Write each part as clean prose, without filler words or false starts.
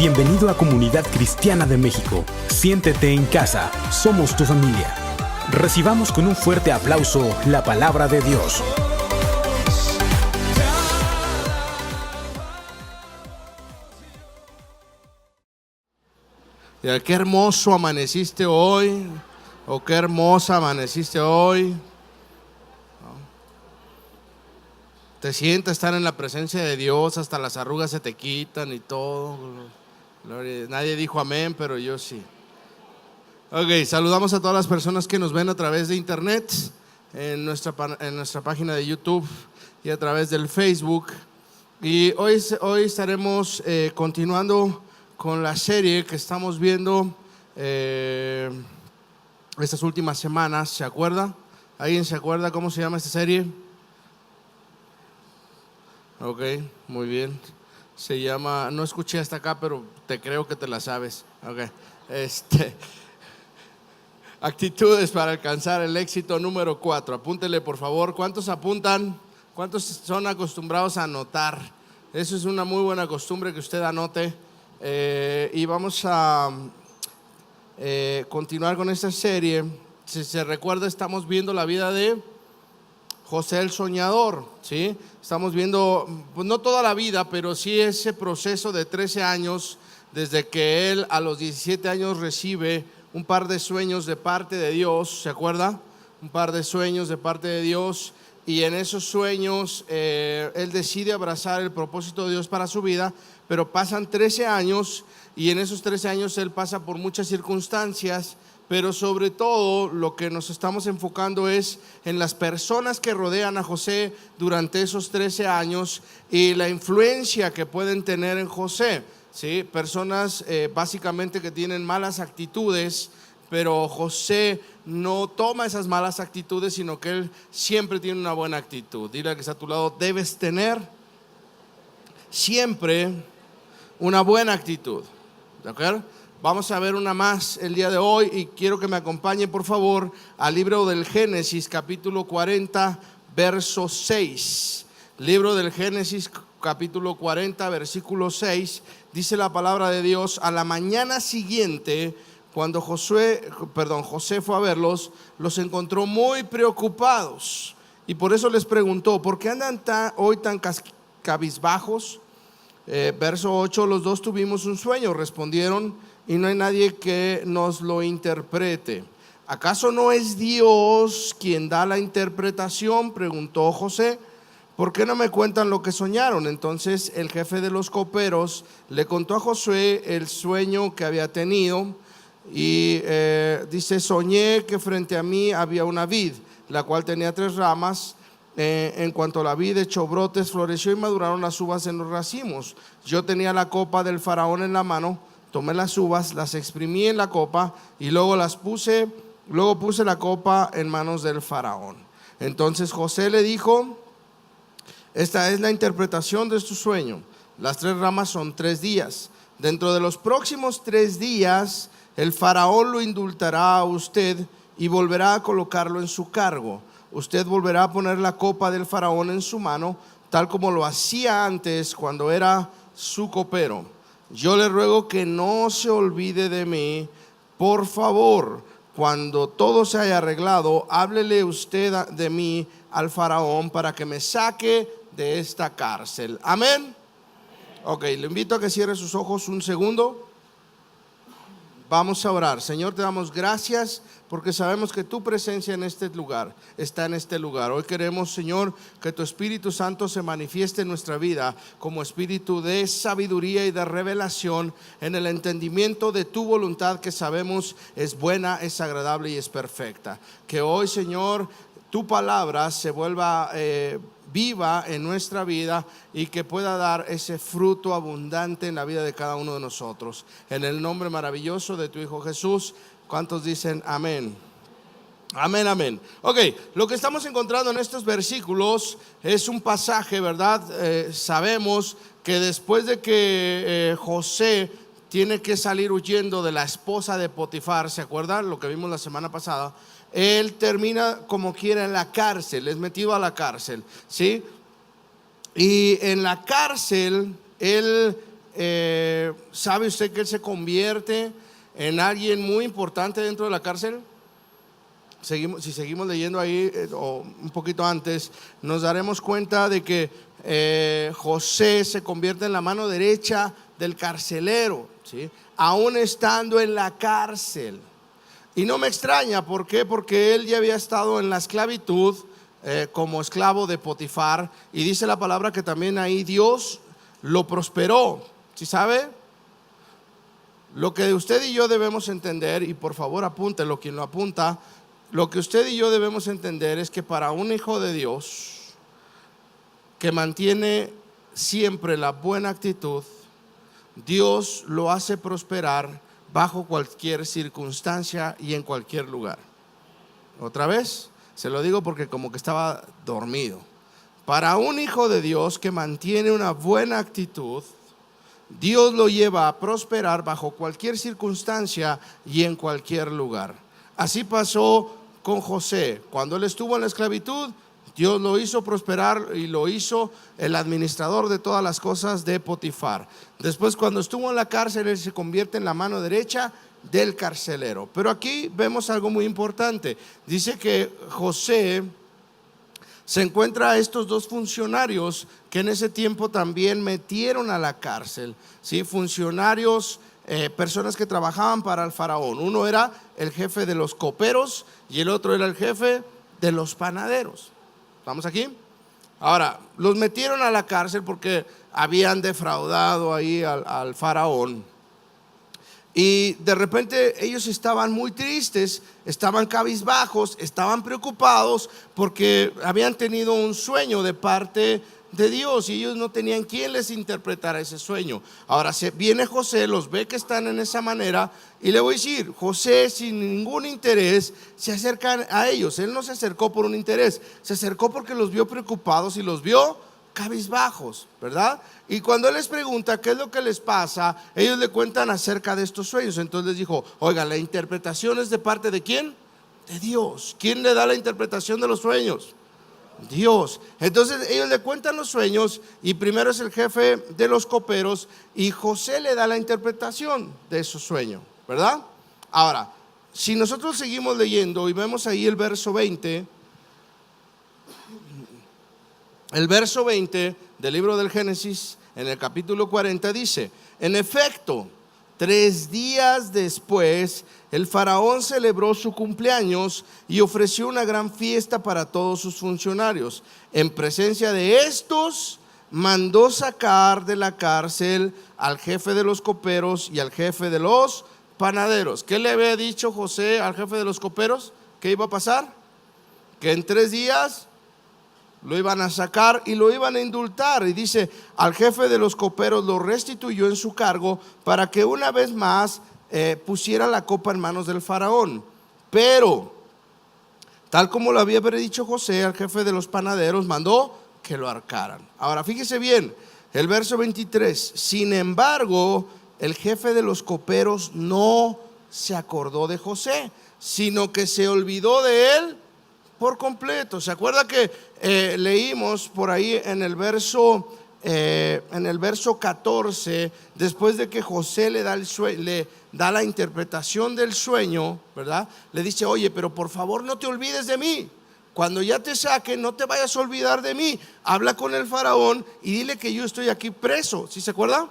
Bienvenido a Comunidad Cristiana de México. Siéntete en casa, somos tu familia. Recibamos con un fuerte aplauso la palabra de Dios. Qué hermoso amaneciste hoy, o qué hermosa amaneciste hoy. Te sientes estar en la presencia de Dios, hasta las arrugas se te quitan y todo. Nadie dijo amén, pero yo sí. Ok, saludamos a todas las personas que nos ven a través de internet, en nuestra página de YouTube y a través del Facebook. Y hoy estaremos continuando con la serie que estamos viendo estas últimas semanas. ¿Se acuerda? ¿Alguien se acuerda cómo se llama esta serie? Ok, muy bien. Se llama, no escuché hasta acá, pero te creo que te la sabes. Ok, actitudes para alcanzar el éxito número 4. Apúntele, por favor. ¿Cuántos apuntan? ¿Cuántos son acostumbrados a anotar? Eso es una muy buena costumbre que usted anote. Y vamos a continuar con esta serie. Si se recuerda, estamos viendo la vida de José el Soñador, ¿sí? Estamos viendo, pues no toda la vida, pero sí ese proceso de 13 años, desde que él a los 17 años recibe un par de sueños de parte de Dios, ¿se acuerda? Un par de sueños de parte de Dios, y en esos sueños él decide abrazar el propósito de Dios para su vida, pero pasan 13 años, y en esos 13 años él pasa por muchas circunstancias, pero sobre todo lo que nos estamos enfocando es en las personas que rodean a José durante esos 13 años y la influencia que pueden tener en José, ¿sí? Personas básicamente que tienen malas actitudes, pero José no toma esas malas actitudes, sino que él siempre tiene una buena actitud. Dile al que está a tu lado: debes tener siempre una buena actitud. ¿De acuerdo? Vamos a ver una más el día de hoy y quiero que me acompañe, por favor, al libro del Génesis, capítulo 40, verso 6. Libro del Génesis, capítulo 40, versículo 6. Dice la palabra de Dios: a la mañana siguiente, cuando José fue a verlos, los encontró muy preocupados y por eso les preguntó: ¿por qué andan hoy tan cabizbajos? Verso 8: los dos tuvimos un sueño, respondieron, y no hay nadie que nos lo interprete. ¿Acaso no es Dios quien da la interpretación?, preguntó José. ¿Por qué no me cuentan lo que soñaron? Entonces el jefe de los coperos le contó a Josué el sueño que había tenido y dice: soñé que frente a mí había una vid, la cual tenía 3 ramas. En cuanto la vid echó brotes, floreció y maduraron las uvas en los racimos. Yo tenía la copa del faraón en la mano, tomé las uvas, las exprimí en la copa y luego puse la copa en manos del faraón. Entonces José le dijo: esta es la interpretación de tu sueño. Las 3 ramas son 3 días. Dentro de los próximos 3 días el faraón lo indultará a usted y volverá a colocarlo en su cargo. Usted volverá a poner la copa del faraón en su mano, tal como lo hacía antes cuando era su copero. Yo le ruego que no se olvide de mí. Por favor, cuando todo se haya arreglado, háblele usted de mí al faraón para que me saque de esta cárcel. Amén. Ok, le invito a que cierre sus ojos un segundo. Vamos a orar. Señor, te damos gracias porque sabemos que tu presencia en este lugar está en este lugar. Hoy queremos, Señor, que tu Espíritu Santo se manifieste en nuestra vida como espíritu de sabiduría y de revelación en el entendimiento de tu voluntad, que sabemos es buena, es agradable y es perfecta. Que hoy, Señor, tu palabra se vuelva viva en nuestra vida y que pueda dar ese fruto abundante en la vida de cada uno de nosotros. En el nombre maravilloso de tu Hijo Jesús. ¿Cuántos dicen amén? Amén, amén. Ok, lo que estamos encontrando en estos versículos es un pasaje, ¿verdad? Sabemos que después de que José tiene que salir huyendo de la esposa de Potifar, ¿se acuerdan? Lo que vimos la semana pasada. Él termina como quiera en la cárcel, es metido a la cárcel, ¿sí? Y en la cárcel él ¿sabe usted que él se convierte en alguien muy importante dentro de la cárcel? Si seguimos leyendo ahí o un poquito antes, nos daremos cuenta de que José se convierte en la mano derecha del carcelero, ¿sí? Aún estando en la cárcel. Y no me extraña, ¿por qué? Porque él ya había estado en la esclavitud como esclavo de Potifar, y dice la palabra que también ahí Dios lo prosperó. ¿Sí sabe? Lo que usted y yo debemos entender, y por favor apúntelo quien lo apunta, lo que usted y yo debemos entender es que para un hijo de Dios que mantiene siempre la buena actitud, Dios lo hace prosperar bajo cualquier circunstancia y en cualquier lugar. Otra vez, se lo digo porque como que estaba dormido. Para un hijo de Dios que mantiene una buena actitud, Dios lo lleva a prosperar bajo cualquier circunstancia y en cualquier lugar. Así pasó con José. Cuando él estuvo en la esclavitud, Dios lo hizo prosperar y lo hizo el administrador de todas las cosas de Potifar. Después, cuando estuvo en la cárcel, él se convierte en la mano derecha del carcelero. Pero aquí vemos algo muy importante. Dice que José se encuentra a estos dos funcionarios que en ese tiempo también metieron a la cárcel, ¿sí? Funcionarios, personas que trabajaban para el faraón. Uno era el jefe de los coperos y el otro era el jefe de los panaderos. ¿Estamos aquí? Ahora, los metieron a la cárcel porque habían defraudado ahí al faraón. Y de repente ellos estaban muy tristes, estaban cabizbajos, estaban preocupados porque habían tenido un sueño de parte de Dios y ellos no tenían quien les interpretara ese sueño. Ahora viene José, los ve que están en esa manera y le voy a decir, José sin ningún interés se acerca a ellos. Él no se acercó por un interés, se acercó porque los vio preocupados y los vio cabizbajos, ¿verdad? Y cuando él les pregunta qué es lo que les pasa, ellos le cuentan acerca de estos sueños. Entonces les dijo, oiga, la interpretación es de parte de ¿quién? De Dios. ¿Quién le da la interpretación de los sueños? Dios. Entonces ellos le cuentan los sueños y primero es el jefe de los coperos y José le da la interpretación de esos sueños, ¿verdad? Ahora, si nosotros seguimos leyendo y vemos ahí el verso 20, el verso 20 del libro del Génesis, en el capítulo 40 dice, en efecto, 3 días después, el faraón celebró su cumpleaños y ofreció una gran fiesta para todos sus funcionarios. En presencia de estos, mandó sacar de la cárcel al jefe de los coperos y al jefe de los panaderos. ¿Qué le había dicho José al jefe de los coperos? ¿Qué iba a pasar? Que en 3 días lo iban a sacar y lo iban a indultar. Y dice, al jefe de los coperos lo restituyó en su cargo para que una vez más pusiera la copa en manos del faraón. Pero, tal como lo había dicho José, al jefe de los panaderos mandó que lo ahorcaran. Ahora, fíjese bien, el verso 23. Sin embargo, el jefe de los coperos no se acordó de José, sino que se olvidó de él por completo. ¿Se acuerda que leímos por ahí en el verso 14, después de que José le da la interpretación del sueño, ¿verdad? Le dice, oye, pero por favor no te olvides de mí. Cuando ya te saquen, no te vayas a olvidar de mí. Habla con el faraón y dile que yo estoy aquí preso. ¿Sí se acuerda?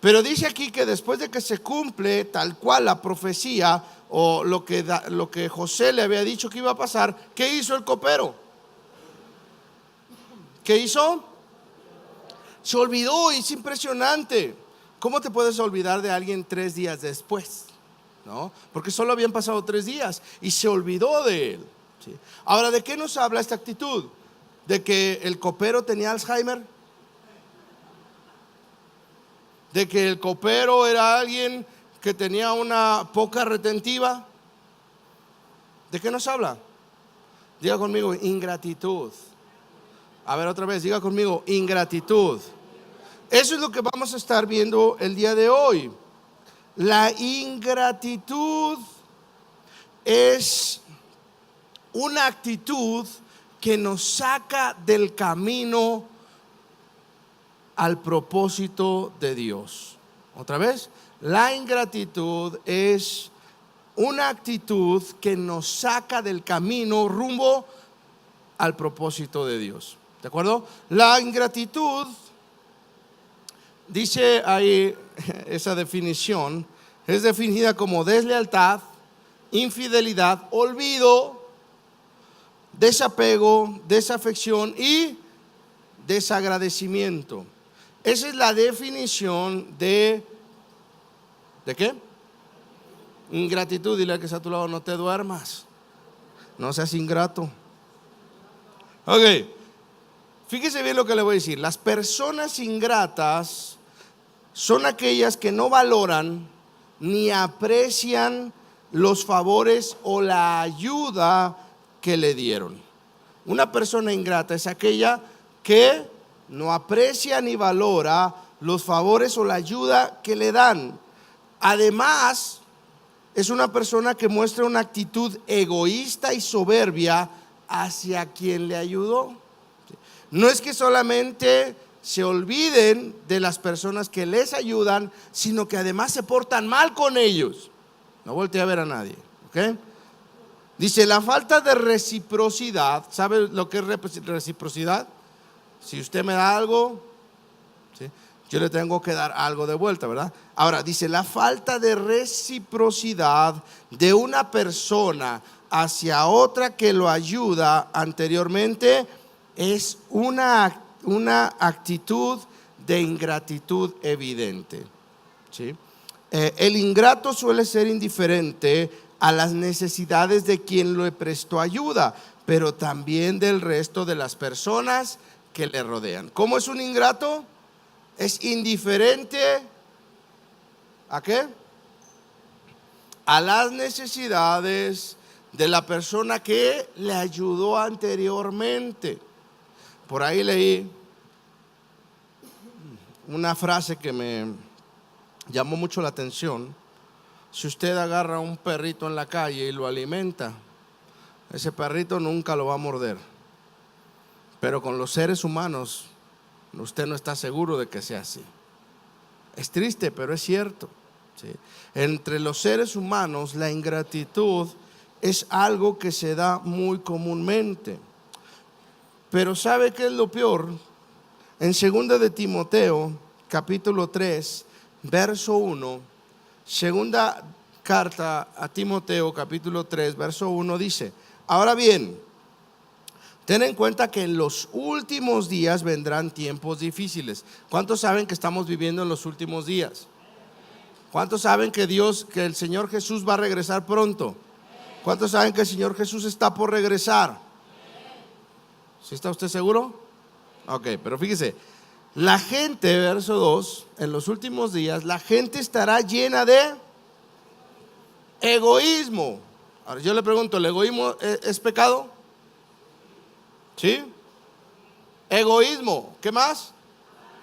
Pero dice aquí que después de que se cumple tal cual la profecía o lo que José le había dicho que iba a pasar, ¿qué hizo el copero? ¿Qué hizo? Se olvidó. Y es impresionante. ¿Cómo te puedes olvidar de alguien 3 días después? ¿No? Porque solo habían pasado 3 días y se olvidó de él, ¿sí? Ahora, ¿de qué nos habla esta actitud? ¿De que el copero tenía Alzheimer? ¿De que el copero era alguien que tenía una poca retentiva? ¿De qué nos habla? Diga conmigo, ingratitud. A ver, otra vez, diga conmigo, ingratitud. Eso es lo que vamos a estar viendo el día de hoy. La ingratitud es una actitud que nos saca del camino al propósito de Dios. Otra vez, la ingratitud es una actitud que nos saca del camino rumbo al propósito de Dios. ¿De acuerdo? La ingratitud, dice ahí esa definición, es definida como deslealtad, infidelidad, olvido, desapego, desafección y desagradecimiento. Esa es la definición de qué? Ingratitud. Dile al que está a tu lado: no te duermas, no seas ingrato. Ok, fíjese bien lo que le voy a decir. Las personas ingratas son aquellas que no valoran ni aprecian los favores o la ayuda que le dieron. Una persona ingrata es aquella que no aprecia ni valora los favores o la ayuda que le dan. Además, es una persona que muestra una actitud egoísta y soberbia hacia quien le ayudó. No es que solamente se olviden de las personas que les ayudan, sino que además se portan mal con ellos. No voltee a ver a nadie, ¿ok? Dice, la falta de reciprocidad. ¿Sabe lo que es reciprocidad? Si usted me da algo, ¿sí?, yo le tengo que dar algo de vuelta, ¿verdad? Ahora, dice, la falta de reciprocidad de una persona hacia otra que lo ayuda anteriormente es una actitud de ingratitud evidente, ¿sí? El ingrato suele ser indiferente a las necesidades de quien le prestó ayuda, pero también del resto de las personas que le rodean. ¿Cómo es un ingrato? Es indiferente ¿a qué? A las necesidades de la persona que le ayudó anteriormente. Por ahí leí una frase que me llamó mucho la atención. Si usted agarra a un perrito en la calle y lo alimenta, ese perrito nunca lo va a morder. Pero con los seres humanos, usted no está seguro de que sea así. Es triste, pero es cierto, ¿sí? Entre los seres humanos, la ingratitud es algo que se da muy comúnmente. Pero ¿sabe qué es lo peor? En 2 de Timoteo, capítulo 3, verso 1, segunda carta a Timoteo, capítulo 3, verso 1, dice: ahora bien, ten en cuenta que en los últimos días vendrán tiempos difíciles. ¿Cuántos saben que estamos viviendo en los últimos días? ¿Cuántos saben que el Señor Jesús va a regresar pronto? ¿Cuántos saben que el Señor Jesús está por regresar? ¿Sí está usted seguro? Ok, pero fíjese, la gente, verso 2, en los últimos días, la gente estará llena de egoísmo. Ahora yo le pregunto, ¿el egoísmo es pecado? ¿Sí? Egoísmo, ¿qué más?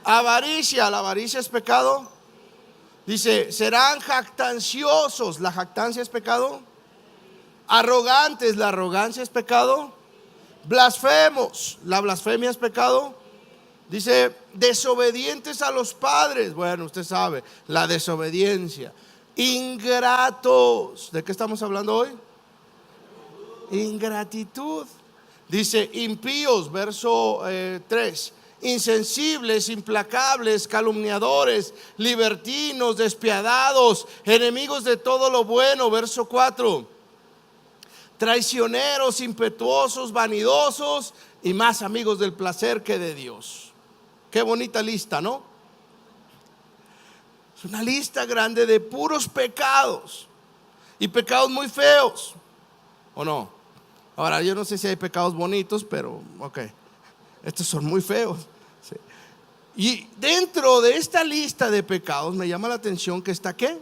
Avaricia, ¿la avaricia es pecado? Dice, serán jactanciosos, ¿la jactancia es pecado? Arrogantes, ¿la arrogancia es pecado? Blasfemos, ¿la blasfemia es pecado? Dice, desobedientes a los padres, bueno, usted sabe, la desobediencia. Ingratos, ¿de qué estamos hablando hoy? Ingratitud. Dice, impíos, verso 3, insensibles, implacables, calumniadores, libertinos, despiadados, enemigos de todo lo bueno, verso 4, traicioneros, impetuosos, vanidosos y más amigos del placer que de Dios. Qué bonita lista, ¿no? Es una lista grande de puros pecados y pecados muy feos, ¿o no? Ahora, yo no sé si hay pecados bonitos, pero ok, estos son muy feos, ¿sí? Y dentro de esta lista de pecados me llama la atención que está ¿qué?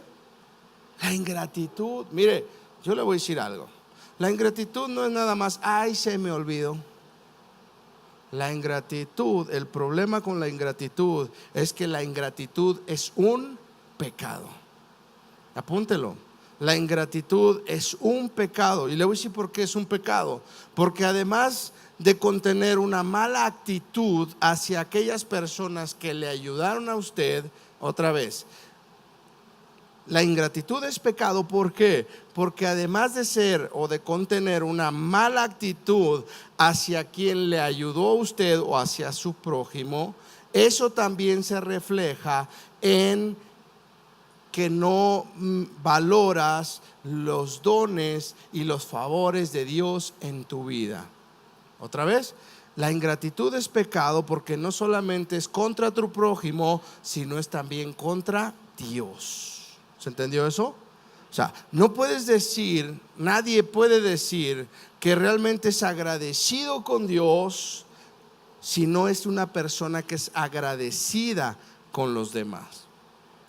La ingratitud. Mire, yo le voy a decir algo. La ingratitud no es nada más, ay, se me olvidó. La ingratitud, el problema con la ingratitud es que la ingratitud es un pecado. Apúntelo. la ingratitud es un pecado. Y le voy a decir por qué es un pecado. Porque además de contener una mala actitud hacia aquellas personas que le ayudaron a usted, otra vez, la ingratitud es pecado. ¿Por qué? Porque además de ser o de contener una mala actitud hacia quien le ayudó a usted o hacia su prójimo, eso también se refleja en que no valoras los dones y los favores de Dios en tu vida. Otra vez, la ingratitud es pecado porque no solamente es contra tu prójimo, sino es también contra Dios. ¿Se entendió eso? O sea, no puedes decir, nadie puede decir que realmente es agradecido con Dios si no es una persona que es agradecida con los demás.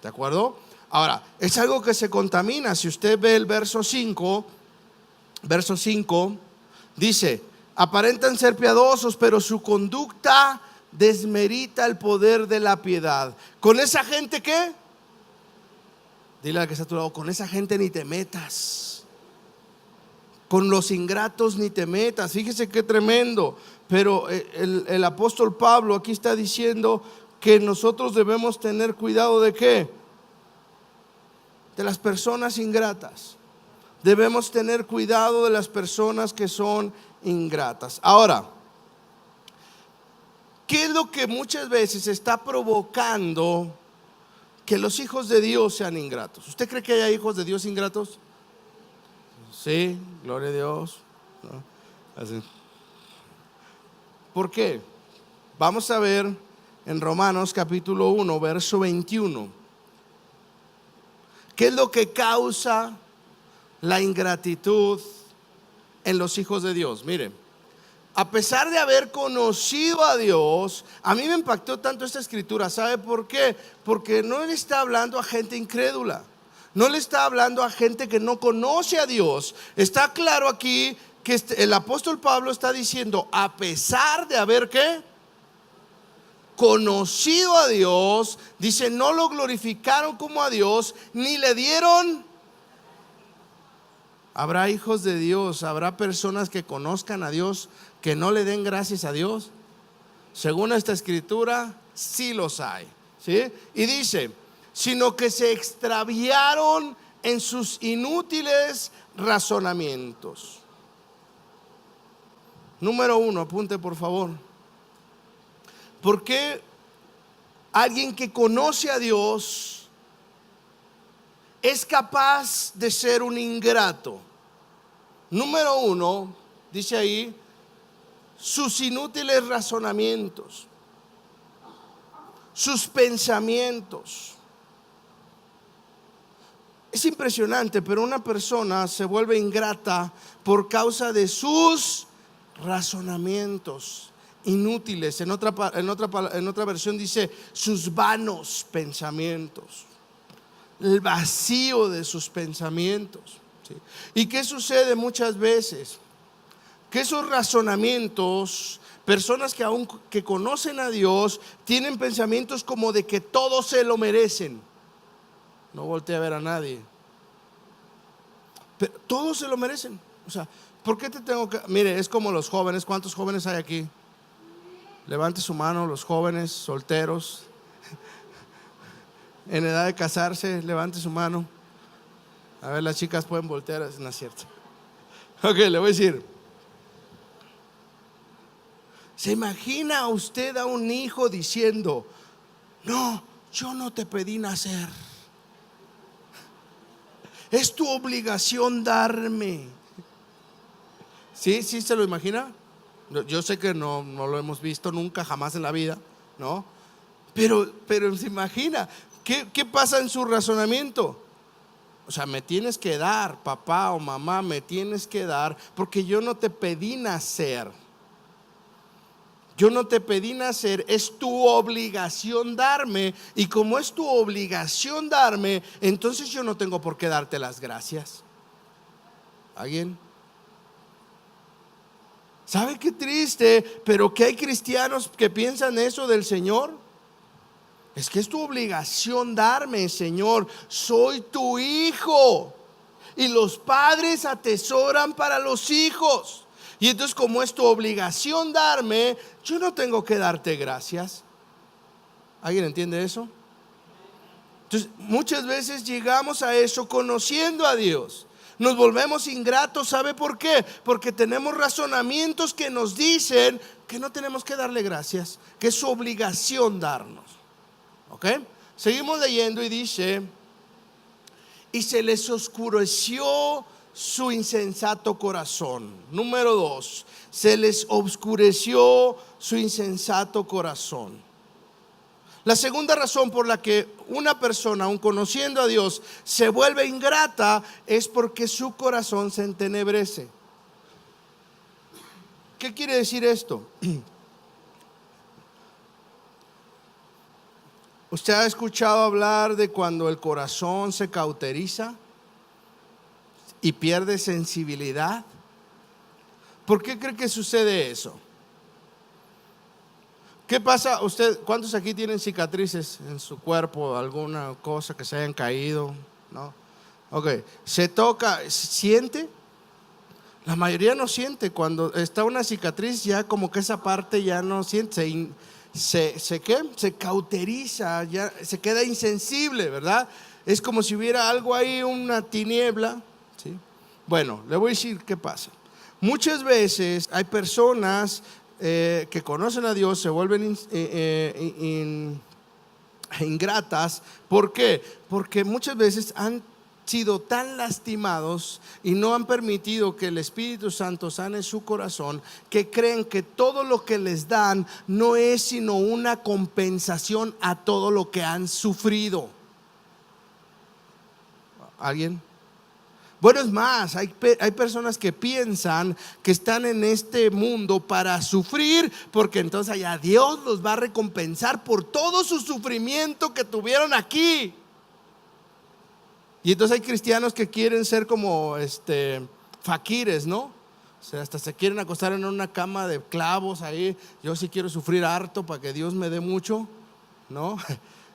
¿De acuerdo? Ahora, es algo que se contamina. Si usted ve el verso 5 dice: aparentan ser piadosos, pero su conducta desmerita el poder de la piedad. ¿Con esa gente qué? Dile al que está a tu lado: con esa gente ni te metas. Con los ingratos ni te metas. Fíjese qué tremendo. Pero el apóstol Pablo aquí está diciendo que nosotros debemos tener cuidado ¿de qué? De las personas ingratas. Debemos tener cuidado de las personas que son ingratas. Ahora, ¿qué es lo que muchas veces está provocando que los hijos de Dios sean ingratos? ¿Usted cree que haya hijos de Dios ingratos? Sí, gloria a Dios. ¿No? Así. ¿Por qué? Vamos a ver en Romanos capítulo 1, verso 21. ¿Qué es lo que causa la ingratitud en los hijos de Dios? Miren, a pesar de haber conocido a Dios, a mí me impactó tanto esta escritura. ¿Sabe por qué? Porque no le está hablando a gente incrédula, no le está hablando a gente que no conoce a Dios. Está claro aquí que el apóstol Pablo está diciendo: a pesar de haber ¿qué? Conocido a Dios, dice, no lo glorificaron como a Dios, ni le dieron. ¿Habrá hijos de Dios? ¿Habrá personas que conozcan a Dios que no le den gracias a Dios? Según esta escritura, sí los hay, ¿sí? Y dice: sino que se extraviaron en sus inútiles razonamientos. Número 1, apunte por favor. ¿Por qué alguien que conoce a Dios es capaz de ser un ingrato? Número 1, dice ahí, sus inútiles razonamientos, sus pensamientos. Es impresionante, pero una persona se vuelve ingrata por causa de sus razonamientos inútiles. En otra versión dice sus vanos pensamientos, el vacío de sus pensamientos, ¿sí? ¿Y qué sucede muchas veces? Que esos razonamientos, personas que aún que conocen a Dios, tienen pensamientos como de que todos se lo merecen. No voltee a ver a nadie, pero todos se lo merecen. O sea, ¿por qué te tengo que...? Mire, es como los jóvenes. ¿Cuántos jóvenes hay aquí? Levante su mano, los jóvenes solteros en edad de casarse, levante su mano. A ver, las chicas pueden voltear, no es cierto. Ok, le voy a decir. ¿Se imagina usted a un hijo diciendo: no, yo no te pedí nacer, es tu obligación darme? ¿Sí? ¿Sí se lo imagina? Yo sé que no lo hemos visto nunca, jamás en la vida, ¿no? Pero se imagina, ¿qué pasa en su razonamiento? O sea, me tienes que dar, papá o mamá, me tienes que dar, porque yo no te pedí nacer. Yo no te pedí nacer, es tu obligación darme. Y como es tu obligación darme, entonces yo no tengo por qué darte las gracias. ¿Alguien? ¿Sabe qué triste? Pero que hay cristianos que piensan eso del Señor. Es que es tu obligación darme, Señor. Soy tu hijo. y los padres atesoran para los hijos. Y entonces, como es tu obligación darme, yo no tengo que darte gracias. ¿Alguien entiende eso? Entonces, muchas veces llegamos a eso conociendo a Dios. Nos volvemos ingratos. ¿Sabe por qué? Porque tenemos razonamientos que nos dicen que no tenemos que darle gracias, que es su obligación darnos. ¿Ok? Seguimos leyendo y dice: y se les oscureció su insensato corazón. Número 2, se les oscureció su insensato corazón. La segunda razón por la que una persona, aun conociendo a Dios, se vuelve ingrata es porque su corazón se entenebrece. ¿Qué quiere decir esto? ¿Usted ha escuchado hablar de cuando el corazón se cauteriza y pierde sensibilidad? ¿Por qué cree que sucede eso? ¿Qué pasa? ¿Usted, cuántos aquí tienen cicatrices en su cuerpo? ¿Alguna cosa que se hayan caído? ¿No? Ok, se toca, ¿siente? La mayoría no siente. Cuando está una cicatriz, ya como que esa parte ya no siente, se cauteriza, ya se queda insensible, ¿verdad? Es como si hubiera algo ahí, una tiniebla, ¿sí? Bueno, le voy a decir qué pasa. Muchas veces hay personas que conocen a Dios, se vuelven ingratas. ¿Por qué? Porque muchas veces han sido tan lastimados y no han permitido que el Espíritu Santo sane su corazón, que creen que todo lo que les dan no es sino una compensación a todo lo que han sufrido. ¿Alguien? Bueno, es más, hay personas que piensan que están en este mundo para sufrir, porque entonces allá Dios los va a recompensar por todo su sufrimiento que tuvieron aquí. Y entonces hay cristianos que quieren ser como faquires, ¿no? O sea, hasta se quieren acostar en una cama de clavos ahí. Yo sí quiero sufrir harto para que Dios me dé mucho, ¿no?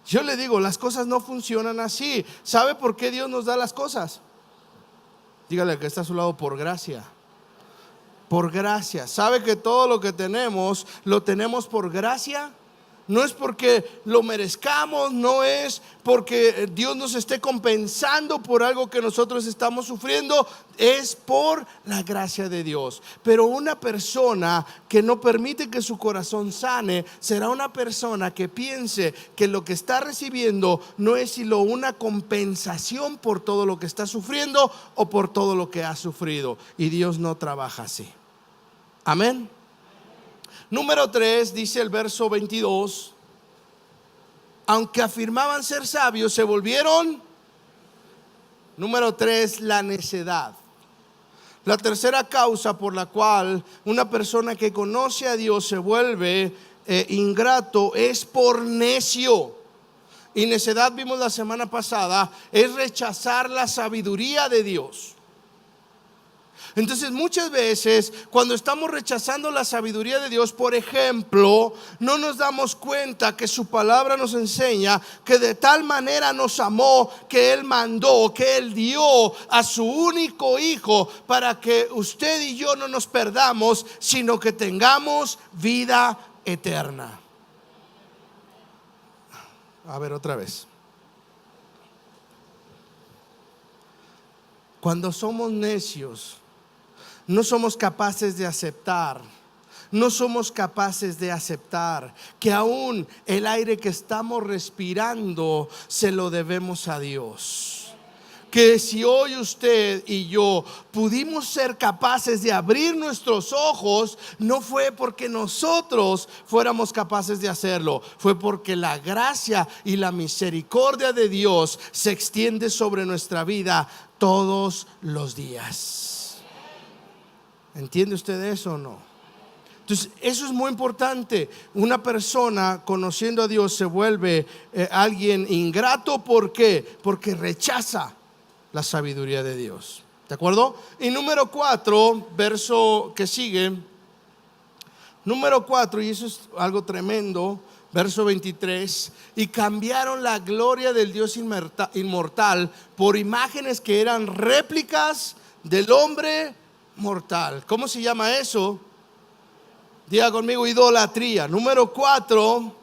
Yo le digo, las cosas no funcionan así. ¿Sabe por qué Dios nos da las cosas? Dígale que está a su lado: por gracia. Por gracia. ¿Sabe que todo lo que tenemos lo tenemos por gracia? No es porque lo merezcamos, no es porque Dios nos esté compensando por algo que nosotros estamos sufriendo, es por la gracia de Dios. Pero una persona que no permite que su corazón sane será una persona que piense que lo que está recibiendo no es sino una compensación por todo lo que está sufriendo o por todo lo que ha sufrido. Y Dios no trabaja así. Amén. Número 3, dice el verso 22: aunque afirmaban ser sabios, se volvieron. Número 3, la necedad. La tercera causa por la cual una persona que conoce a Dios se vuelve ingrato es por necio. Y necedad, vimos la semana pasada, es rechazar la sabiduría de Dios. Entonces muchas veces cuando estamos rechazando la sabiduría de Dios, por ejemplo, no nos damos cuenta que su palabra nos enseña que de tal manera nos amó que Él mandó, que Él dio a su único hijo para que usted y yo no nos perdamos, sino que tengamos vida eterna. A ver, otra vez. Cuando somos necios, no somos capaces de aceptar. No somos capaces de aceptar que aún el aire que estamos respirando se lo debemos a Dios. Que si hoy usted y yo pudimos ser capaces de abrir nuestros ojos, no fue porque nosotros fuéramos capaces de hacerlo, fue porque la gracia y la misericordia de Dios se extiende sobre nuestra vida todos los días. ¿Entiende usted eso o no? Entonces eso es muy importante. Una persona conociendo a Dios se vuelve alguien ingrato. ¿Por qué? Porque rechaza la sabiduría de Dios. ¿De acuerdo? Y número 4, verso que sigue. Número 4, y eso es algo tremendo. verso 23, y cambiaron la gloria del Dios inmortal por imágenes que eran réplicas del hombre mortal. ¿Cómo se llama eso? Diga conmigo, idolatría. Número 4,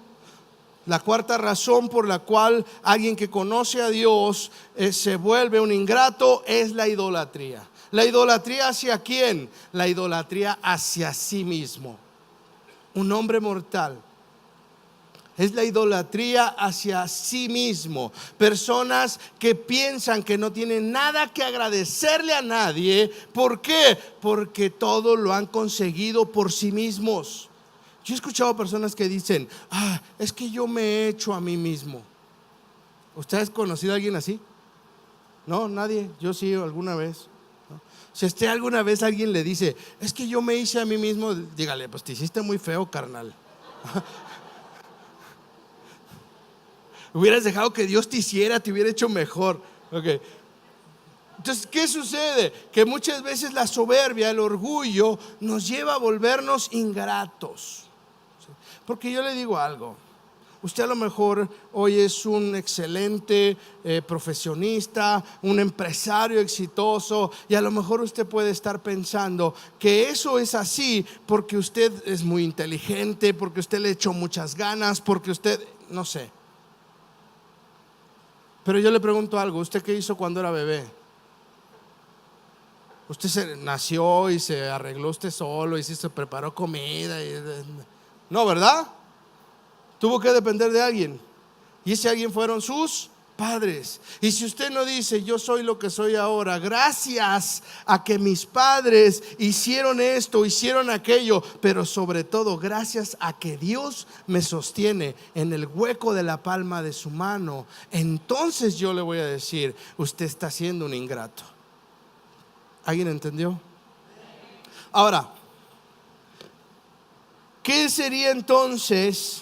la cuarta razón por la cual alguien que conoce a Dios se vuelve un ingrato es la idolatría. ¿La idolatría hacia quién? La idolatría hacia sí mismo. Un hombre mortal. Es la idolatría hacia sí mismo. Personas que piensan que no tienen nada que agradecerle a nadie. ¿Por qué? Porque todo lo han conseguido por sí mismos. Yo he escuchado personas que dicen: es que yo me he hecho a mí mismo. ¿Usted ha conocido a alguien así? No, nadie. Yo sí, alguna vez. Si usted alguna vez alguien le dice: es que yo me hice a mí mismo, dígale: pues te hiciste muy feo, carnal. Hubieras dejado que Dios te hiciera, te hubiera hecho mejor. Okay. Entonces, ¿qué sucede? Que muchas veces la soberbia, el orgullo nos lleva a volvernos ingratos. Porque yo le digo algo: usted a lo mejor hoy es un excelente profesionista, un empresario exitoso, y a lo mejor usted puede estar pensando que eso es así porque usted es muy inteligente, porque usted le echó muchas ganas, porque usted, no sé. Pero yo le pregunto algo: ¿usted qué hizo cuando era bebé? Usted nació y se arregló usted solo y se preparó comida no, ¿verdad? Tuvo que depender de alguien, y ese alguien fueron sus padres. Y si usted no dice: yo soy lo que soy ahora gracias a que mis padres hicieron esto, hicieron aquello, pero sobre todo gracias a que Dios me sostiene en el hueco de la palma de su mano, entonces yo le voy a decir: usted está siendo un ingrato. ¿Alguien entendió? Ahora, ¿qué sería entonces?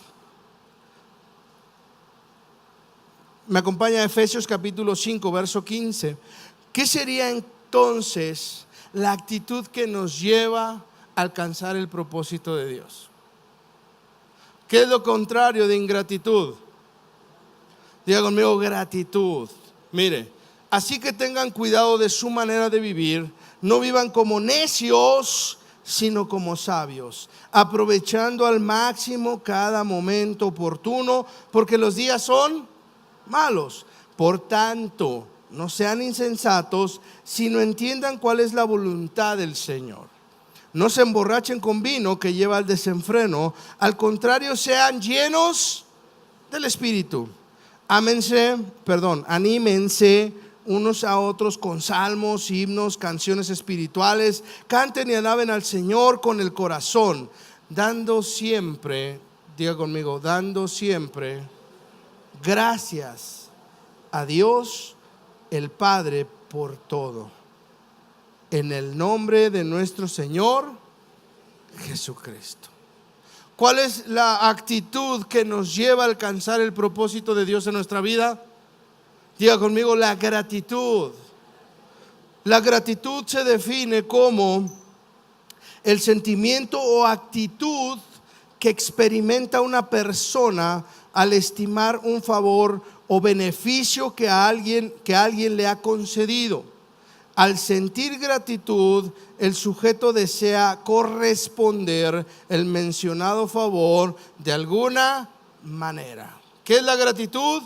Me acompaña a Efesios capítulo 5, verso 15. ¿Qué sería entonces la actitud que nos lleva a alcanzar el propósito de Dios? ¿Qué es lo contrario de ingratitud? Diga conmigo: gratitud. Mire, así que tengan cuidado de su manera de vivir. No vivan como necios, sino como sabios, aprovechando al máximo cada momento oportuno, porque los días son malos. Por tanto, no sean insensatos, sino entiendan cuál es la voluntad del Señor. No se emborrachen con vino, que lleva al desenfreno. Al contrario, sean llenos del Espíritu. Anímense unos a otros con salmos, himnos, canciones espirituales. Canten y alaben al Señor con el corazón, dando siempre, diga conmigo, dando siempre gracias a Dios el Padre por todo, en el nombre de nuestro Señor Jesucristo. ¿Cuál es la actitud que nos lleva a alcanzar el propósito de Dios en nuestra vida? Diga conmigo: la gratitud. La gratitud se define como el sentimiento o actitud que experimenta una persona al estimar un favor o beneficio que alguien le ha concedido. Al sentir gratitud, el sujeto desea corresponder el mencionado favor de alguna manera. ¿Qué es la gratitud?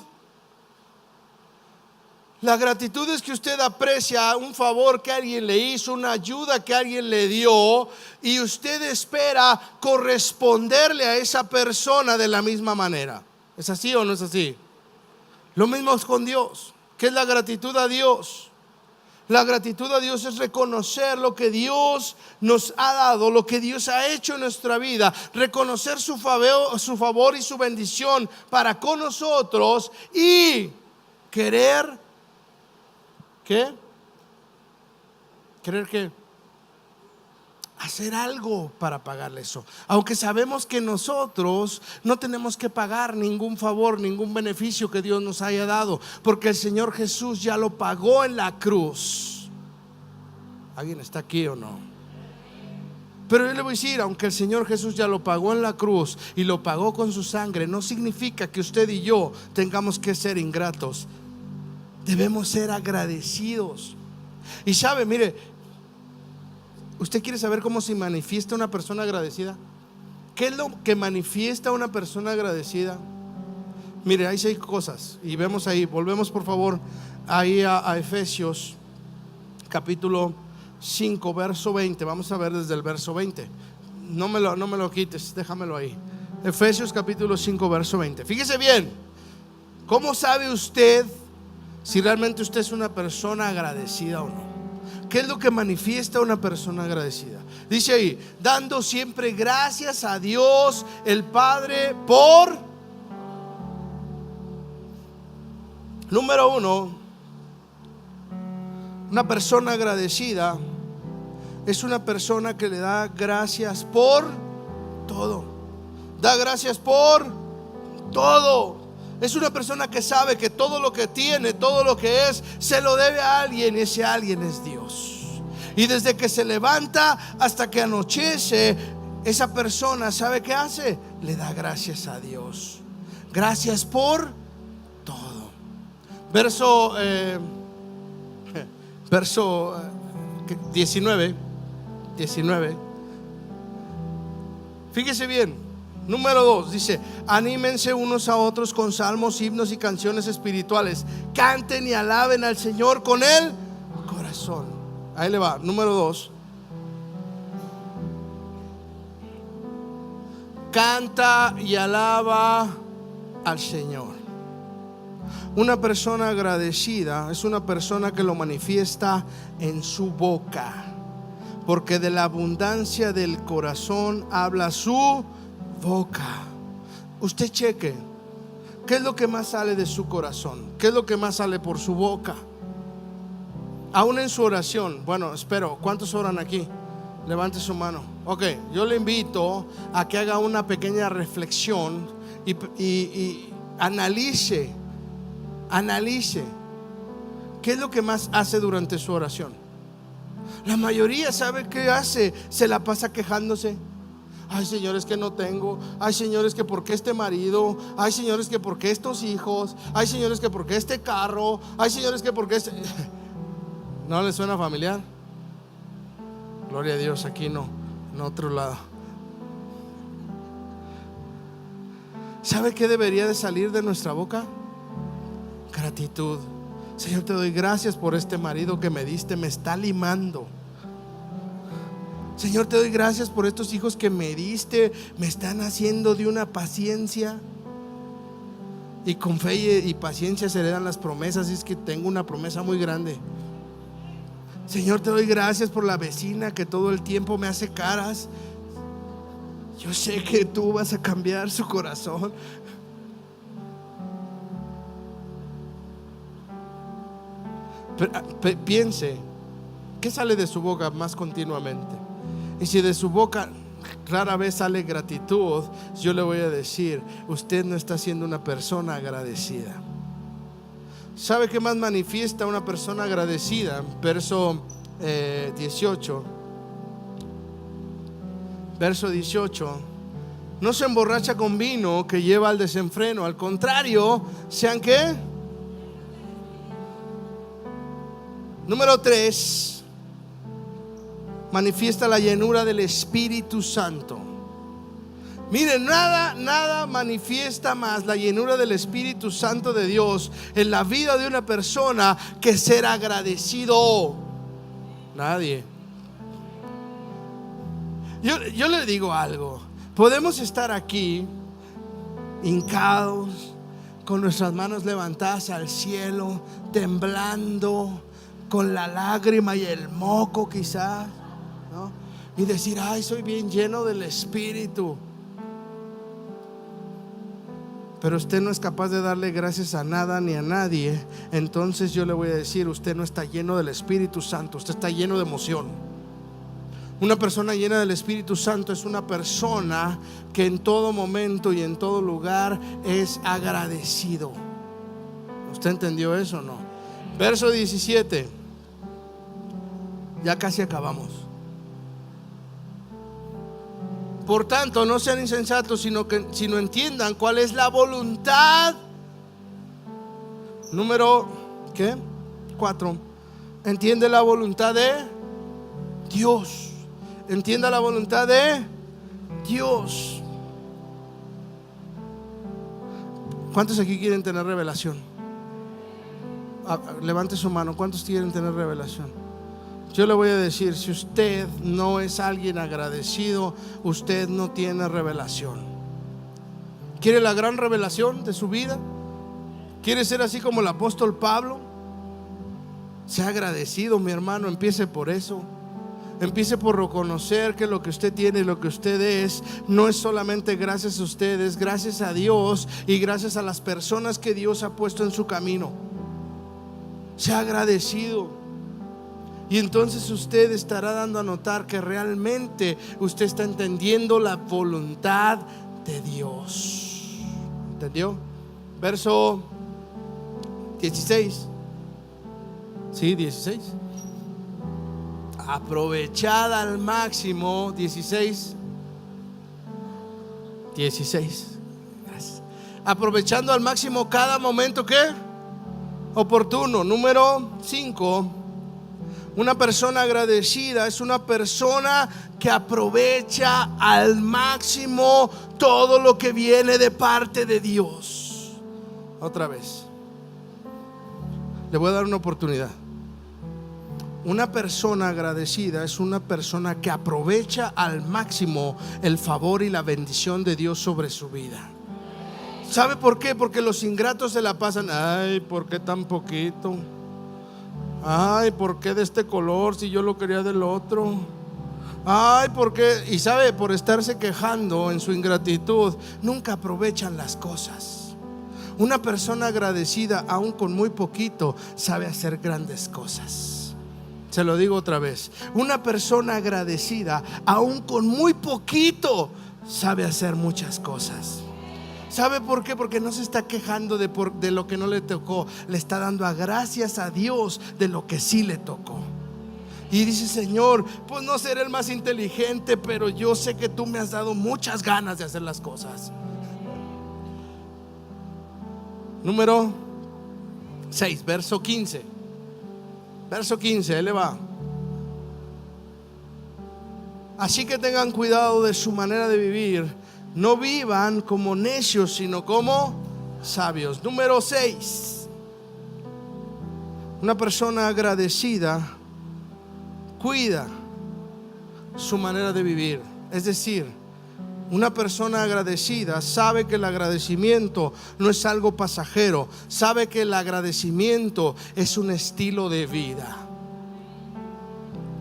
La gratitud es que usted aprecia un favor que alguien le hizo, una ayuda que alguien le dio, y usted espera corresponderle a esa persona de la misma manera. ¿Es así o no es así? Lo mismo es con Dios. ¿Qué es la gratitud a Dios? La gratitud a Dios es reconocer lo que Dios nos ha dado, lo que Dios ha hecho en nuestra vida, reconocer su favor y su bendición para con nosotros, y querer, ¿qué? ¿Querer qué? Hacer algo para pagarle eso. Aunque sabemos que nosotros no tenemos que pagar ningún favor, ningún beneficio que Dios nos haya dado, porque el Señor Jesús ya lo pagó en la cruz. ¿Alguien está aquí o no? Pero yo le voy a decir, aunque el Señor Jesús ya lo pagó en la cruz y lo pagó con su sangre, no significa que usted y yo tengamos que ser ingratos. Debemos ser agradecidos. Y sabe, mire, ¿usted quiere saber cómo se manifiesta una persona agradecida? ¿Qué es lo que manifiesta una persona agradecida? Mire, hay 6 cosas y vemos ahí. Volvemos por favor ahí a Efesios capítulo 5 verso 20. Vamos a ver desde el verso 20. No me lo quites, déjamelo ahí. Efesios capítulo 5 verso 20. Fíjese bien. ¿Cómo sabe usted si realmente usted es una persona agradecida o no? ¿Qué es lo que manifiesta una persona agradecida? Dice ahí, dando siempre gracias a Dios el Padre por... Número 1, una persona agradecida es una persona que le da gracias por todo. Da gracias por todo. Es una persona que sabe que todo lo que tiene, todo lo que es, se lo debe a alguien, y ese alguien es Dios. Y desde que se levanta hasta que anochece, esa persona ¿sabe qué hace? Le da gracias a Dios. Gracias por todo. Verso 19. Fíjese bien. Número 2 dice: anímense unos a otros con salmos, himnos y canciones espirituales. Canten y alaben al Señor con el corazón. Ahí le va. Número 2. Canta y alaba al Señor. Una persona agradecida es una persona que lo manifiesta en su boca, porque de la abundancia del corazón habla su boca. Usted cheque, ¿qué es lo que más sale de su corazón? ¿Qué es lo que más sale por su boca? Aún en su oración. Bueno, espero, ¿cuántos oran aquí? Levante su mano. Ok, yo le invito a que haga una pequeña reflexión y analice qué es lo que más hace durante su oración. La mayoría, ¿sabe qué hace? Se la pasa quejándose. Ay, señores, que no tengo. Ay, señores, que por qué este marido. Ay, señores, que por qué estos hijos. Ay, señores, que por qué este carro. Ay, señores, que por qué este... ¿No le suena familiar? Gloria a Dios, aquí no, en otro lado. ¿Sabe qué debería de salir de nuestra boca? Gratitud. Señor, te doy gracias por este marido que me diste, me está limando. Señor, te doy gracias por estos hijos que me diste, me están haciendo de una paciencia. Y con fe y paciencia se heredan las promesas. Y es que tengo una promesa muy grande. Señor, te doy gracias por la vecina que todo el tiempo me hace caras. Yo sé que tú vas a cambiar su corazón. Piense, ¿qué sale de su boca más continuamente? Y si de su boca rara vez sale gratitud, yo le voy a decir, usted no está siendo una persona agradecida. ¿Sabe qué más manifiesta una persona agradecida? Verso 18. Verso 18. No se emborracha con vino que lleva al desenfreno. Al contrario, ¿sean qué? Número 3. Manifiesta la llenura del Espíritu Santo. Miren, nada manifiesta más la llenura del Espíritu Santo de Dios en la vida de una persona que ser agradecido. Nadie. Yo le digo algo. Podemos estar aquí hincados, con nuestras manos levantadas al cielo, temblando, con la lágrima y el moco quizás, ¿no? Y decir, ay, soy bien lleno del Espíritu. Pero usted no es capaz de darle gracias a nada ni a nadie. Entonces yo le voy a decir, usted no está lleno del Espíritu Santo, usted está lleno de emoción. Una persona llena del Espíritu Santo es una persona que en todo momento y en todo lugar es agradecido. ¿Usted entendió eso o no? Verso 17. Ya casi acabamos. Por tanto, no sean insensatos, sino entiendan cuál es la voluntad. Número, ¿qué? 4. Entiende la voluntad de Dios. Entienda la voluntad de Dios. ¿Cuántos aquí quieren tener revelación? Levante su mano. ¿Cuántos quieren tener revelación? Yo le voy a decir, si usted no es alguien agradecido, usted no tiene revelación. ¿Quiere la gran revelación de su vida? ¿Quiere ser así como el apóstol Pablo? Sea agradecido, mi hermano. Empiece por eso. Empiece por reconocer que lo que usted tiene y lo que usted es no es solamente gracias a usted, es gracias a Dios y gracias a las personas que Dios ha puesto en su camino. Sea agradecido. Y entonces usted estará dando a notar que realmente usted está entendiendo la voluntad de Dios. ¿Entendió? Verso 16. Sí, 16. Aprovechad al máximo. 16. Gracias. Aprovechando al máximo cada momento que oportuno. Número 5. Una persona agradecida es una persona que aprovecha al máximo todo lo que viene de parte de Dios. Otra vez, le voy a dar una oportunidad. Una persona agradecida es una persona que aprovecha al máximo el favor y la bendición de Dios sobre su vida. ¿Sabe por qué? Porque los ingratos se la pasan: ay, ¿por qué tan poquito? Ay, ¿por qué de este color si yo lo quería del otro? Ay, ¿por qué? Y sabe, por estarse quejando en su ingratitud, nunca aprovechan las cosas. Una persona agradecida, aún con muy poquito, sabe hacer grandes cosas. Se lo digo otra vez. Una persona agradecida, aún con muy poquito, sabe hacer muchas cosas. ¿Sabe por qué? Porque no se está quejando de lo que no le tocó. Le está dando gracias a Dios de lo que sí le tocó. Y dice: Señor, pues no seré el más inteligente, pero yo sé que tú me has dado muchas ganas de hacer las cosas. Número 6, verso 15. Verso 15, ahí le va. Así que tengan cuidado de su manera de vivir. No vivan como necios, sino como sabios. Número 6. Una persona agradecida cuida su manera de vivir. Es decir, una persona agradecida sabe que el agradecimiento no es algo pasajero. Sabe que el agradecimiento es un estilo de vida.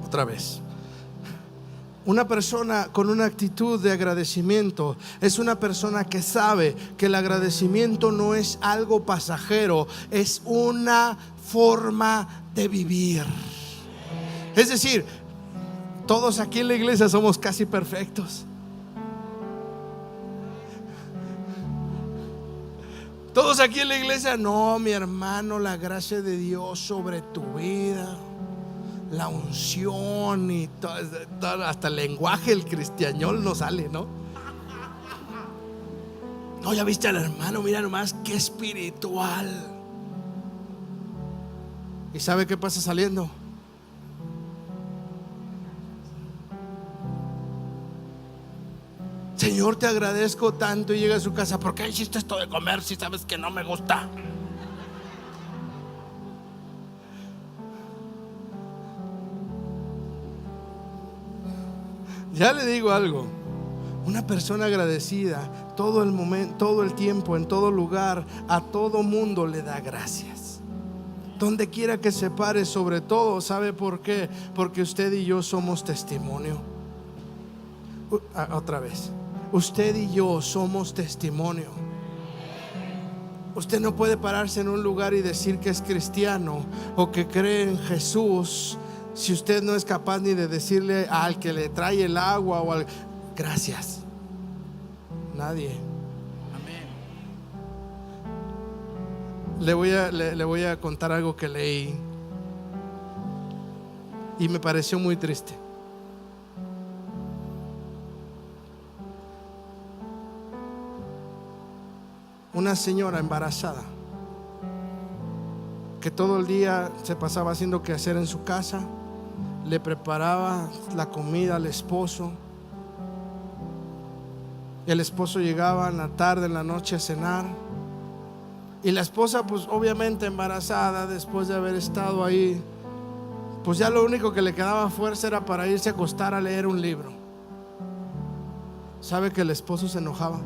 Otra vez. Una persona con una actitud de agradecimiento es una persona que sabe que el agradecimiento no es algo pasajero, es una forma de vivir. Es decir, todos aquí en la iglesia somos casi perfectos. Todos aquí en la iglesia: no, mi hermano, la gracia de Dios sobre tu vida, la unción y todo, hasta el lenguaje, el cristiañol no sale, ¿no? No, ya viste al hermano, mira nomás qué espiritual. ¿Y sabe qué pasa saliendo? Señor, te agradezco tanto. Y llega a su casa: ¿por qué hiciste esto de comer si sabes que no me gusta? Ya le digo algo. Una persona agradecida todo el momento, todo el tiempo, en todo lugar, a todo mundo le da gracias. Donde quiera que se pare, sobre todo, ¿sabe por qué? Porque usted y yo somos testimonio. Otra vez. Usted y yo somos testimonio. Usted no puede pararse en un lugar y decir que es cristiano o que cree en Jesús si usted no es capaz ni de decirle al que le trae el agua o al gracias. Nadie. Amén. Le voy a contar algo que leí y me pareció muy triste. una señora embarazada que todo el día se pasaba haciendo quehacer en su casa, le preparaba la comida al esposo. El esposo llegaba en la tarde, en la noche a cenar, y la esposa, pues obviamente embarazada, después de haber estado ahí, pues ya lo único que le quedaba fuerza era para irse a acostar a leer un libro. ¿Sabe que el esposo se enojaba?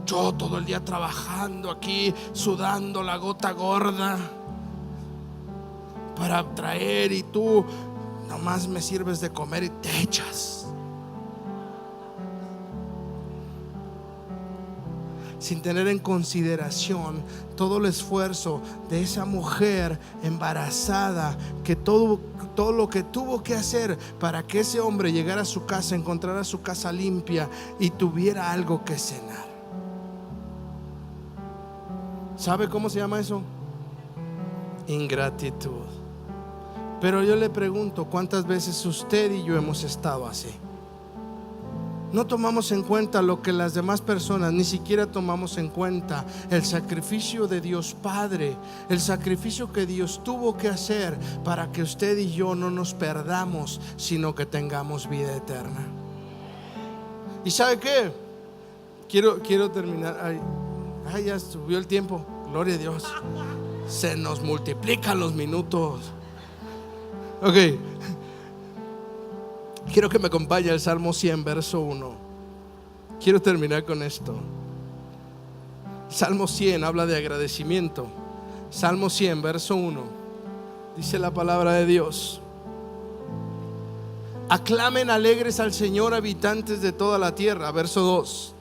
Yo todo el día trabajando aquí, sudando la gota gorda para traer, y tú nomás me sirves de comer y te echas. Sin tener en consideración todo el esfuerzo de esa mujer embarazada, que todo lo que tuvo que hacer para que ese hombre llegara a su casa, encontrara su casa limpia y tuviera algo que cenar. ¿Sabe cómo se llama eso? Ingratitud. Pero yo le pregunto, ¿cuántas veces usted y yo hemos estado así? No tomamos en cuenta lo que las demás personas, ni siquiera tomamos en cuenta el sacrificio de Dios Padre, el sacrificio que Dios tuvo que hacer para que usted y yo no nos perdamos, sino que tengamos vida eterna. ¿Y sabe qué? Quiero terminar. Ay, ya subió el tiempo. Gloria a Dios. Se nos multiplican los minutos. Ok. Quiero que me acompañe al Salmo 100, verso 1. Quiero terminar con esto. Salmo 100 habla de agradecimiento. Salmo 100, verso 1. Dice la palabra de Dios: aclamen alegres al Señor, habitantes de toda la tierra. Verso 2.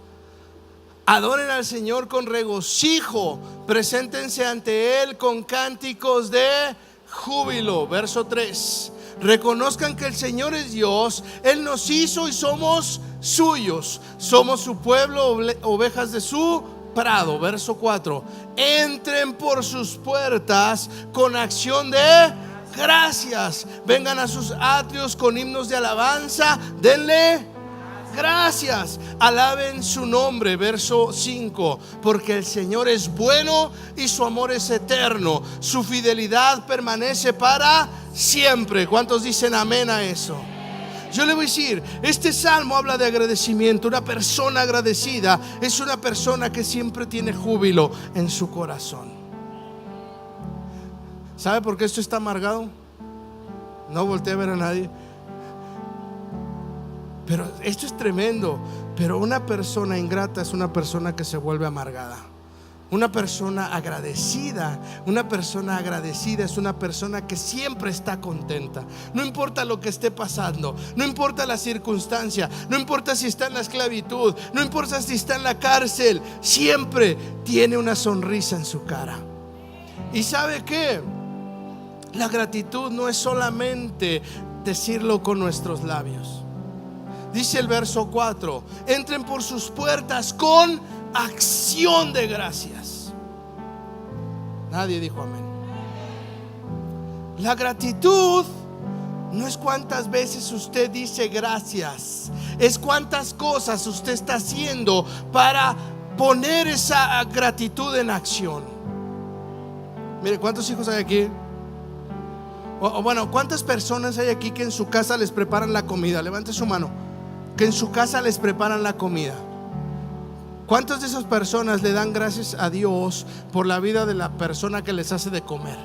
Adoren al Señor con regocijo, preséntense ante Él con cánticos de júbilo. Verso 3. Reconozcan que el Señor es Dios, Él nos hizo y somos suyos, somos su pueblo, ovejas de su prado. Verso 4. Entren por sus puertas con acción de gracias, vengan a sus atrios con himnos de alabanza, denle gracias, alaben su nombre. Verso 5. Porque el Señor es bueno y su amor es eterno, su fidelidad permanece para siempre. ¿Cuántos dicen amén a eso? Yo le voy a decir, este salmo habla de agradecimiento. Una persona agradecida es una persona que siempre tiene júbilo en su corazón. ¿Sabe por qué esto está amargado? No volteé a ver a nadie. Pero esto es tremendo. Pero una persona ingrata es una persona que se vuelve amargada. Una persona agradecida es una persona que siempre está contenta. No importa lo que esté pasando, no importa la circunstancia, no importa si está en la esclavitud, no importa si está en la cárcel, siempre tiene una sonrisa en su cara. ¿Y sabe qué? La gratitud no es solamente decirlo con nuestros labios. Dice el verso 4: entren por sus puertas con acción de gracias. Nadie dijo amén. La gratitud no es cuántas veces usted dice gracias, es cuántas cosas usted está haciendo para poner esa gratitud en acción. Mire, ¿cuántos hijos hay aquí? Bueno, ¿cuántas personas hay aquí que en su casa les preparan la comida? Levante su mano. Que en su casa les preparan la comida. ¿Cuántas de esas personas le dan gracias a Dios por la vida de la persona que les hace de comer?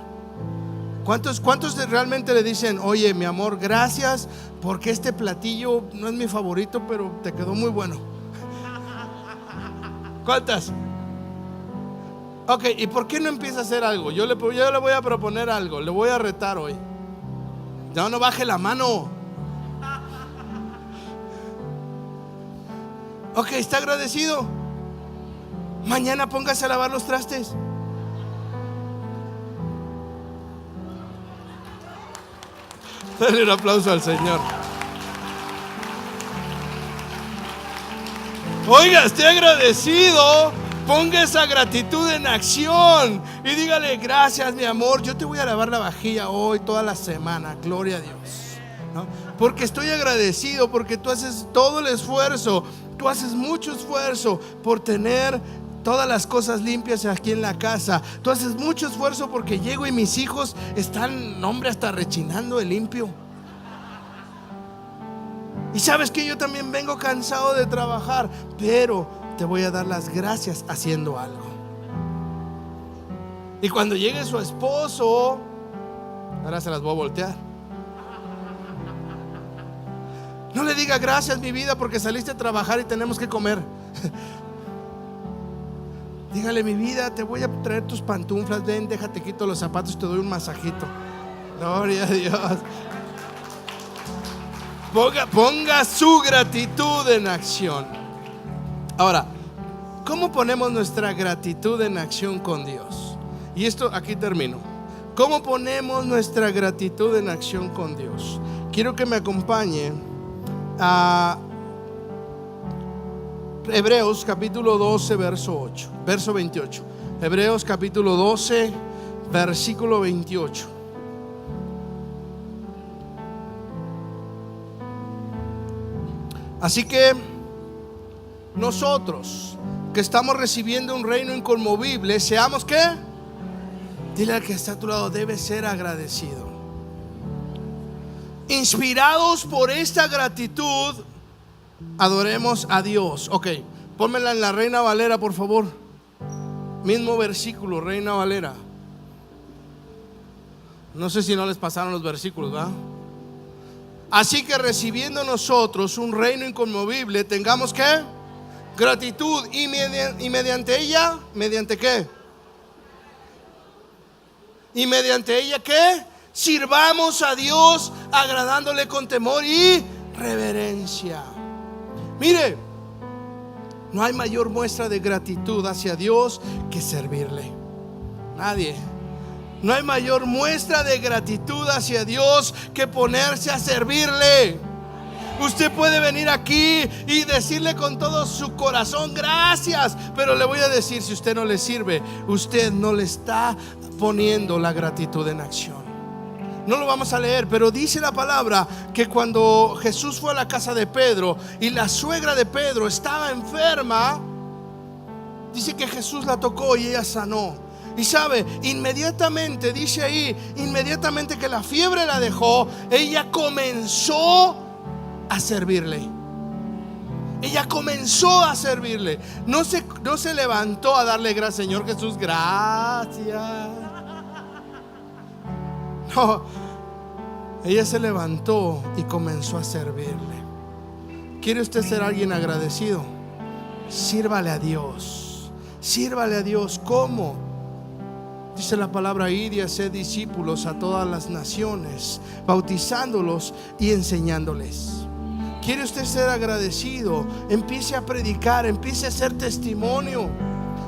¿Cuántos realmente le dicen: oye, mi amor, gracias porque este platillo no es mi favorito, pero te quedó muy bueno? ¿Cuántas? Ok, ¿y por qué no empieza a hacer algo? Yo le voy a proponer algo, le voy a retar hoy. No baje la mano. Ok, ¿está agradecido? Mañana póngase a lavar los trastes. Dale un aplauso al Señor. Oiga, esté agradecido. Ponga esa gratitud en acción y dígale: gracias, mi amor, yo te voy a lavar la vajilla hoy toda la semana, gloria a Dios, ¿no? Porque estoy agradecido, porque tú haces todo el esfuerzo, tú haces mucho esfuerzo por tener todas las cosas limpias aquí en la casa. Tú haces mucho esfuerzo porque llego y mis hijos están, hombre, hasta rechinando de limpio. Y sabes que yo también vengo cansado de trabajar, pero te voy a dar las gracias haciendo algo. Y cuando llegue su esposo, ahora se las voy a voltear. No le diga gracias, mi vida, porque saliste a trabajar y tenemos que comer. Dígale, mi vida, te voy a traer tus pantuflas. Ven, déjate, quito los zapatos y te doy un masajito. Gloria a Dios. Ponga su gratitud en acción. Ahora, ¿cómo ponemos nuestra gratitud en acción con Dios? Y esto, aquí termino. ¿Cómo ponemos nuestra gratitud en acción con Dios? Quiero que me acompañe a Hebreos capítulo 12 verso 28. Hebreos capítulo 12 versículo 28. Así que nosotros que estamos recibiendo un reino inconmovible, seamos ¿qué? Dile al que está a tu lado, debe ser agradecido. Inspirados por esta gratitud, adoremos a Dios. Ok, pónmela en la Reina Valera, por favor. Mismo versículo, Reina Valera. No sé si no les pasaron los versículos, ¿verdad? Así que recibiendo nosotros un reino inconmovible, tengamos ¿qué? Gratitud. Y mediante ella, ¿mediante qué? Y mediante ella ¿qué? Sirvamos a Dios agradándole con temor y reverencia. Mire, no hay mayor muestra de gratitud hacia Dios que servirle. Nadie. No hay mayor muestra de gratitud hacia Dios que ponerse a servirle. Usted puede venir aquí y decirle con todo su corazón gracias, pero le voy a decir, si usted no le sirve, usted no le está poniendo la gratitud en acción. No lo vamos a leer, pero dice la palabra que cuando Jesús fue a la casa de Pedro y la suegra de Pedro estaba enferma, dice que Jesús la tocó y ella sanó. Y sabe, inmediatamente, dice ahí, inmediatamente que la fiebre la dejó, ella comenzó a servirle. Ella comenzó a servirle. No se levantó a darle gracias, Señor Jesús, gracias. No, ella se levantó y comenzó a servirle. ¿Quiere usted ser alguien agradecido? Sírvale a Dios. Sírvale a Dios. ¿Cómo? Dice la palabra: id y haced discípulos a todas las naciones, bautizándolos y enseñándoles. ¿Quiere usted ser agradecido? Empiece a predicar, empiece a hacer testimonio.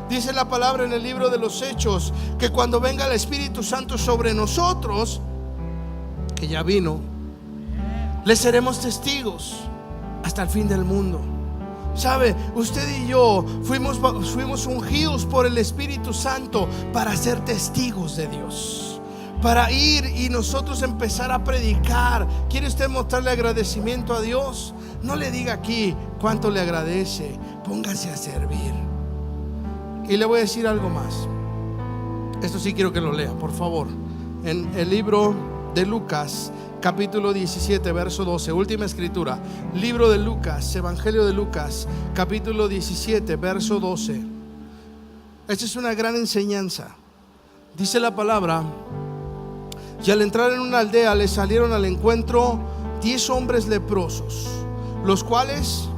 Dice la palabra en el libro de los Hechos que cuando venga el Espíritu Santo sobre nosotros, que ya vino, le seremos testigos hasta el fin del mundo. Sabe, usted y yo fuimos ungidos por el Espíritu Santo para ser testigos de Dios, para ir y nosotros empezar a predicar. ¿Quiere usted mostrarle agradecimiento a Dios? No le diga aquí cuánto le agradece, póngase a servir. Y le voy a decir algo más. Esto sí quiero que lo lea, por favor. En el libro de Lucas, capítulo 17, verso 12, última escritura. Libro de Lucas, Evangelio de Lucas, capítulo 17, verso 12. Esta es una gran enseñanza. Dice la palabra: y al entrar en una aldea le salieron al encuentro 10 hombres leprosos, los cuales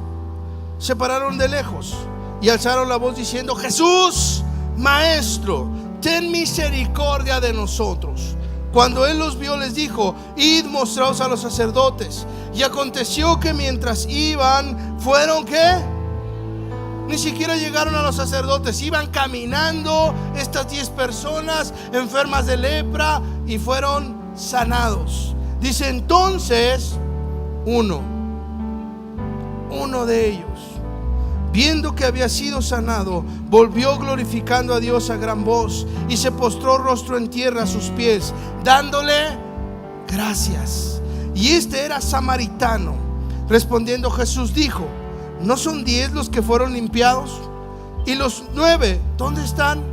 se pararon de lejos y alzaron la voz diciendo: Jesús, Maestro, ten misericordia de nosotros. Cuando él los vio, les dijo: id, mostraos a los sacerdotes. Y aconteció que mientras iban, fueron ¿qué? Ni siquiera llegaron a los sacerdotes, iban caminando estas 10 personas enfermas de lepra y fueron sanados. Dice entonces uno de ellos, viendo que había sido sanado, volvió glorificando a Dios a gran voz y se postró rostro en tierra a sus pies, dándole gracias. Y este era samaritano. Respondiendo Jesús dijo: ¿no son 10 los que fueron limpiados? ¿Y los 9 dónde están?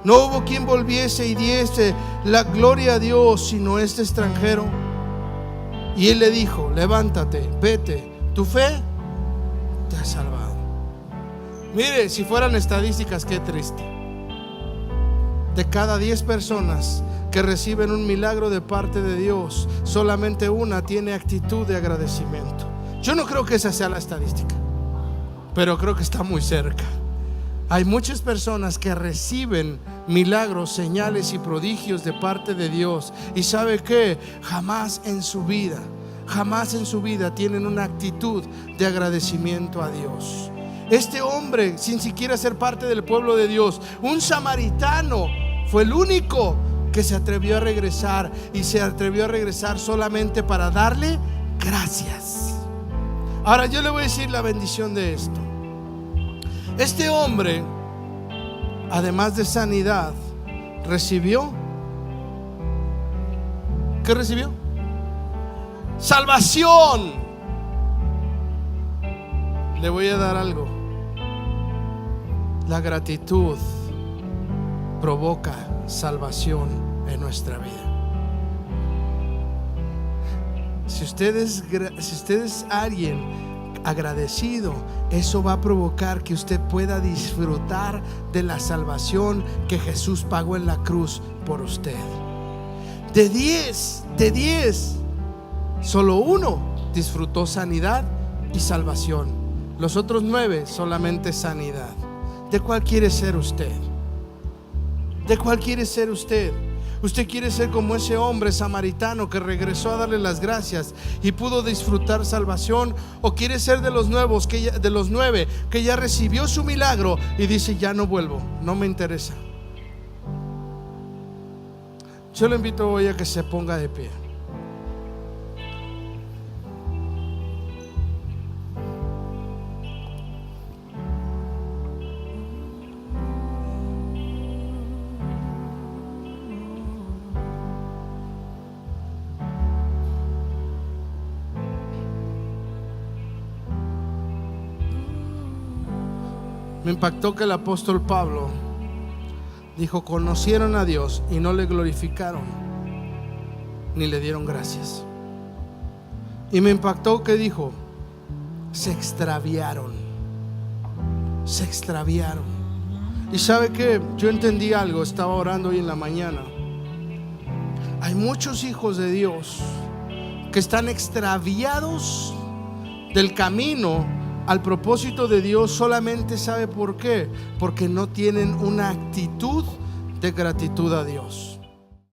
No hubo quien volviese y diese la gloria a Dios sino este extranjero. Y él le dijo: levántate, vete, tu fe te ha salvado. Mire, si fueran estadísticas, qué triste. De cada 10 personas que reciben un milagro de parte de Dios, solamente una tiene actitud de agradecimiento. Yo no creo que esa sea la estadística, pero creo que está muy cerca. Hay muchas personas que reciben milagros, señales y prodigios de parte de Dios, y ¿sabe qué? Jamás en su vida tienen una actitud de agradecimiento a Dios. Este hombre, sin siquiera ser parte del pueblo de Dios, un samaritano, fue el único que se atrevió a regresar, y se atrevió a regresar solamente para darle gracias. Ahora yo le voy a decir la bendición de esto. Este hombre, además de sanidad, recibió, ¿qué recibió? Salvación. Le voy a dar algo. La gratitud provoca salvación en nuestra vida. Si usted es alguien agradecido, eso va a provocar que usted pueda disfrutar de la salvación que Jesús pagó en la cruz por usted. De 10, solo uno disfrutó sanidad y salvación. Los otros 9 solamente sanidad. ¿De cuál quiere ser usted? ¿De cuál quiere ser usted? ¿Usted quiere ser como ese hombre samaritano que regresó a darle las gracias y pudo disfrutar salvación? ¿O quiere ser de los 9 que ya recibió su milagro y dice: ya no vuelvo, no me interesa? Yo le invito hoy a que se ponga de pie. Me impactó que el apóstol Pablo dijo: conocieron a Dios y no le glorificaron ni le dieron gracias. Y me impactó que dijo: se extraviaron. Se extraviaron. Y sabe que yo entendí algo, estaba orando hoy en la mañana. Hay muchos hijos de Dios que están extraviados del camino al propósito de Dios. Solamente sabe por qué, porque no tienen una actitud de gratitud a Dios.